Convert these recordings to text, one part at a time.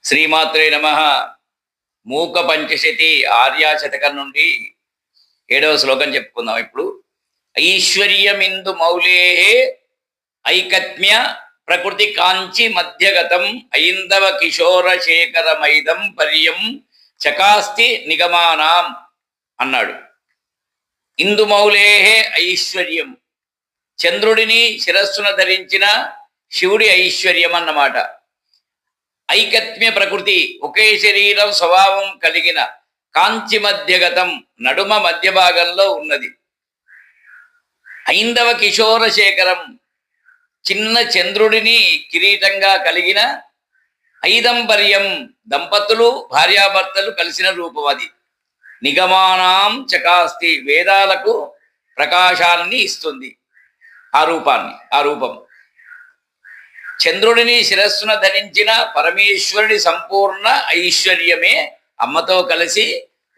శ్రీమాత్రే నమ. మూక పంచశతి ఆర్యా శతకం నుండి 7వ శ్లోకం చెప్పుకుందాం ఇప్పుడు. ఐశ్వర్యమిందు మౌలే ఐకత్మ్య ప్రకృతి కాంచి మధ్యగతం ఐందవ కిశోర శేఖరమైదం పర్యం చకాస్తి నిగమానాం అన్నాడు. ఇందుమౌలే ఐశ్వర్యం, చంద్రుడిని శిరస్సున ధరించిన శివుడి ఐశ్వర్యం అన్నమాట. ఐకత్మ్య ప్రకృతి, ఒకే శరీరం స్వభావం కలిగిన, కాంచి మధ్యగతం, నడుమ మధ్య భాగంలో ఉన్నది. ఐందవ కిశోర శేఖరం, చిన్న చంద్రుడిని కిరీటంగా కలిగిన, ఐదంబర్యం, దంపతులు భార్యాభర్తలు కలిసిన రూపం అది. నిగమానాం చకాస్తి, వేదాలకు ప్రకాశాన్ని ఇస్తుంది ఆ రూపం. చంద్రుడిని శిరస్సున ధరించిన పరమేశ్వరుడి సంపూర్ణ ఐశ్వర్యమే అమ్మతో కలిసి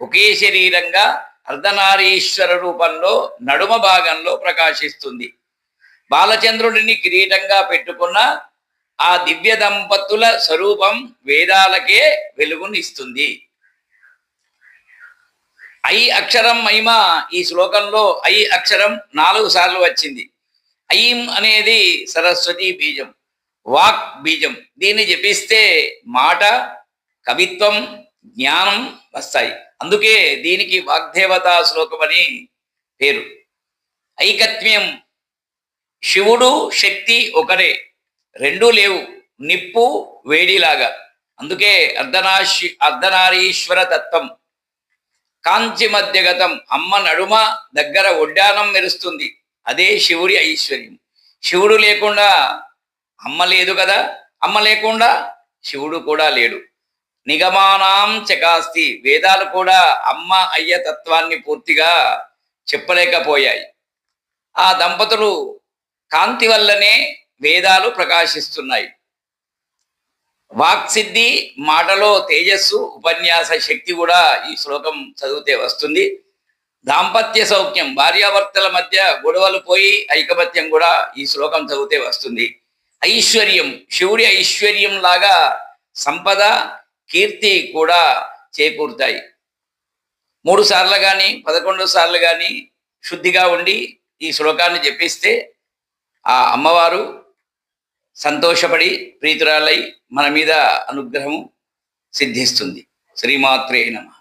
ఒకే శరీరంగా అర్ధనారీశ్వర రూపంలో నడుమ భాగంలో ప్రకాశిస్తుంది. బాలచంద్రుడిని కిరీటంగా పెట్టుకున్న ఆ దివ్య దంపతుల స్వరూపం వేదాలకే వెలుగునిస్తుంది. ఐ అక్షరం మహిమ ఈ శ్లోకంలో ఐ అక్షరం 4 సార్లు వచ్చింది. ఐం అనేది సరస్వతి బీజం, వాక్ బీజం. దీన్ని జపిస్తే మాట, కవిత్వం, జ్ఞానం వస్తాయి. అందుకే దీనికి వాగ్దేవతా శ్లోకం అని పేరు. ఐకత్మ్యం, శివుడు శక్తి ఒకరే, రెండూ లేవు, నిప్పు వేడిలాగా. అందుకే అర్ధనారీశ్వర తత్వం. కాంచి మధ్యగతం, అమ్మ నడుమ దగ్గర ఒడ్డానం మెరుస్తుంది, అదే శివుడి ఐశ్వర్యం. శివుడు లేకుండా అమ్మ లేదు కదా, అమ్మ లేకుండా శివుడు కూడా లేడు. నిగమానాం చకాస్తి, వేదాలు కూడా అమ్మ అయ్య తత్వాన్ని పూర్తిగా చెప్పలేకపోయాయి. ఆ దంపతులు కాంతి వల్లనే వేదాలు ప్రకాశిస్తున్నాయి. వాక్సిద్ధి, మాటలో తేజస్సు, ఉపన్యాస శక్తి కూడా ఈ శ్లోకం చదివితే వస్తుంది. దాంపత్య సౌఖ్యం, భార్యాభర్తల మధ్య గొడవలు పోయి ఐకమత్యం కూడా ఈ శ్లోకం చదివితే వస్తుంది. ఐశ్వర్యం, శివుడి ఐశ్వర్యం లాగా సంపద, కీర్తి కూడా చేకూరుతాయి. 3 సార్లు కానీ 11 సార్లు కానీ శుద్ధిగా ఉండి ఈ శ్లోకాన్ని జపిస్తే ఆ అమ్మవారు సంతోషపడి ప్రీతురాలై మన మీద అనుగ్రహం సిద్ధిస్తుంది. శ్రీమాత్రే నమః.